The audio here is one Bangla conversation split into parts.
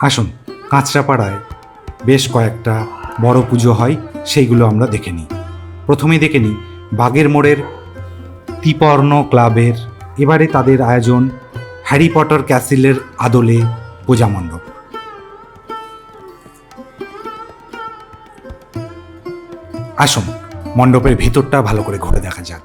আসুন, কাঁচরাপাড়ায় বেশ কয়েকটা বড় পুজো হয়, সেইগুলো আমরা দেখে নিই। প্রথমে দেখে নিই বাগের মোড়ের ত্রিপর্ণ ক্লাবের। এবারে তাদের আয়োজন হ্যারি পটার ক্যাসেলের আদলে পূজা মণ্ডপ। আসুন, মণ্ডপের ভিতরটা ভালো করে ঘুরে দেখা যাক।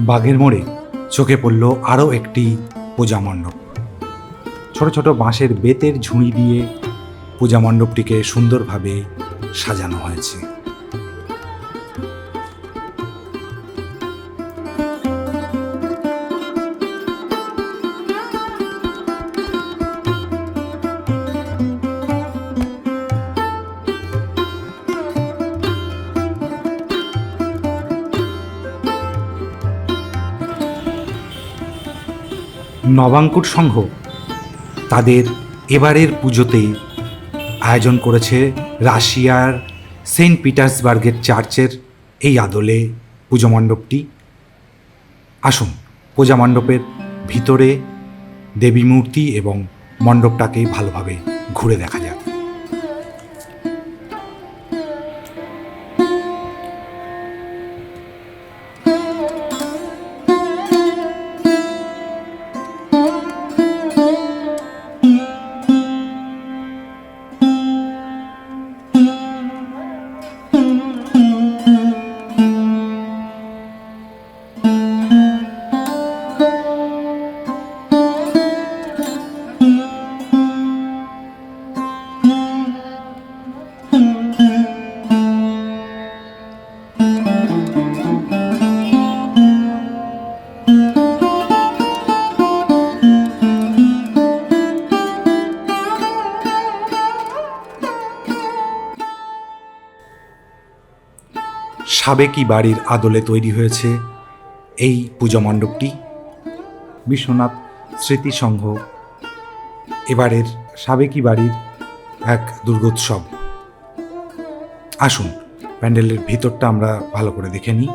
বাগের মোড়ে চোখে পড়ল আরও একটি পূজা মণ্ডপ। ছোট ছোট বাঁশের বেতের ঝুড়ি দিয়ে পূজা মণ্ডপটিকে সুন্দরভাবে সাজানো হয়েছে। নবাঙ্কুর সংঘ তাদের এবারের পুজোতে আয়োজন করেছে রাশিয়ার সেন্ট পিটার্সবার্গের চার্চের এই আদলে পুজো মণ্ডপটি। আসুন, পূজা মণ্ডপের ভিতরে দেবী মূর্তি এবং মণ্ডপটাকে ভালোভাবে ঘুরে দেখা যাক। সাবেকি বাড়ির আদলে তৈরি হয়েছে এই পূজা মণ্ডপটি। বিশ্বনাথ স্মৃতি সংঘ এবারের সাবেকি বাড়ির এক দুর্গোৎসব। আসুন, প্যান্ডেলের ভিতরটা আমরা ভালো করে দেখে নিই।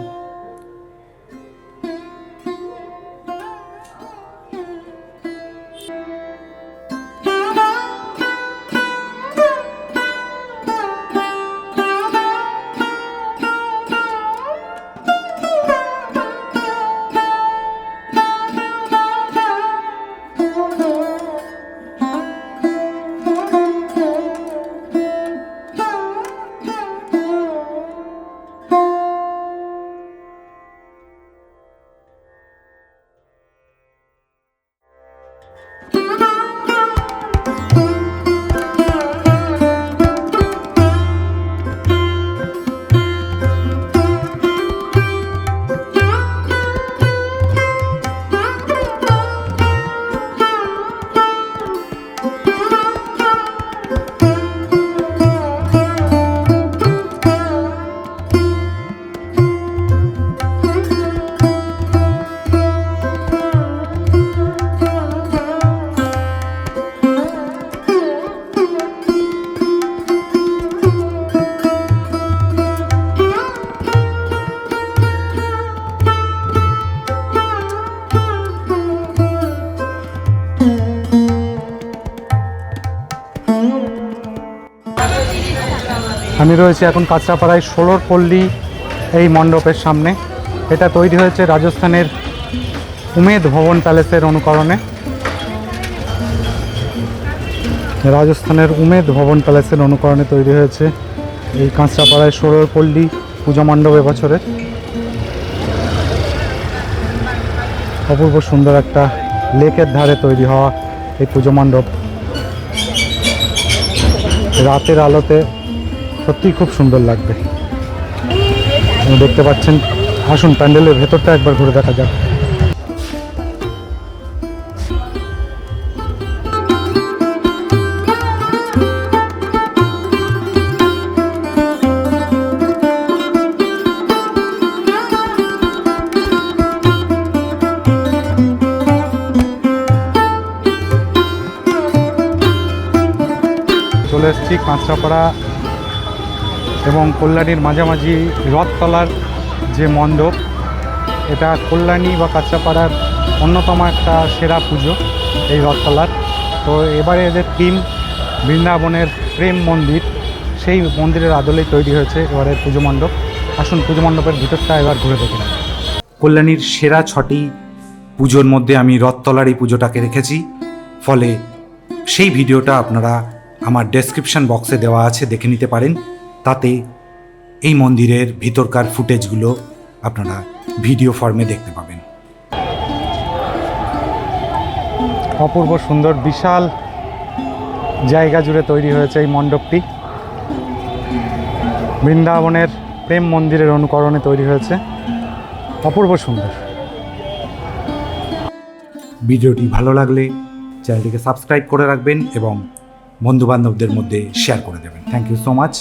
আমি রয়েছি এখন কাঁচরাপাড়ায় ষোলর পল্লী এই মণ্ডপের সামনে। এটা তৈরি হয়েছে রাজস্থানের উমেদ ভবন প্যালেসের অনুকরণে। রাজস্থানের উমেদ ভবন প্যালেসের অনুকরণে তৈরি হয়েছে এই কাঁচরাপাড়ায় ষোড়রপল্লী পূজা মণ্ডপ এবছরের। অপূর্ব সুন্দর একটা লেকের ধারে তৈরি হওয়া এই পুজো মণ্ডপ রাতের আলোতে সত্যিই খুব সুন্দর লাগবে। দেখতে পাচ্ছেন, আসুন প্যান্ডেলের ভেতরটা একবার ঘুরে দেখা যাক। চলে এসেছি কাঁচরাপাড়া এবং কল্যাণীর মাঝামাঝি রথতলার যে মণ্ডপ, এটা কল্যাণী বা কাঁচরাপাড়ার অন্যতম একটা সেরা পুজো এই রথতলার। তো এবারে এদের থিম বৃন্দাবনের প্রেম মন্দির, সেই মন্দিরের আদলেই তৈরি হয়েছে এবারের পুজো মণ্ডপ। আসুন পুজো মণ্ডপের ভিতরটা এবার ঘুরে দেখে নিন। কল্যাণীর সেরা 6টি পুজোর মধ্যে আমি রথতলার এই পুজোটাকে রেখেছি, ফলে সেই ভিডিওটা আপনারা আমার ডেসক্রিপশন বক্সে দেওয়া আছে, দেখে নিতে পারেন। তাতে এই মন্দিরের ভিতরকার ফুটেজগুলো আপনারা ভিডিও ফর্মে দেখতে পাবেন। অপূর্ব সুন্দর বিশাল জায়গা জুড়ে তৈরি হয়েছে এই মণ্ডপটি। বৃন্দাবনের প্রেম মন্দিরের অনুকরণে তৈরি হয়েছে, অপূর্ব সুন্দর। ভিডিওটি ভালো লাগলে চ্যানেলটিকে সাবস্ক্রাইব করে রাখবেন এবং বন্ধুবান্ধবদের মধ্যে শেয়ার করে দেবেন। Thank you so much.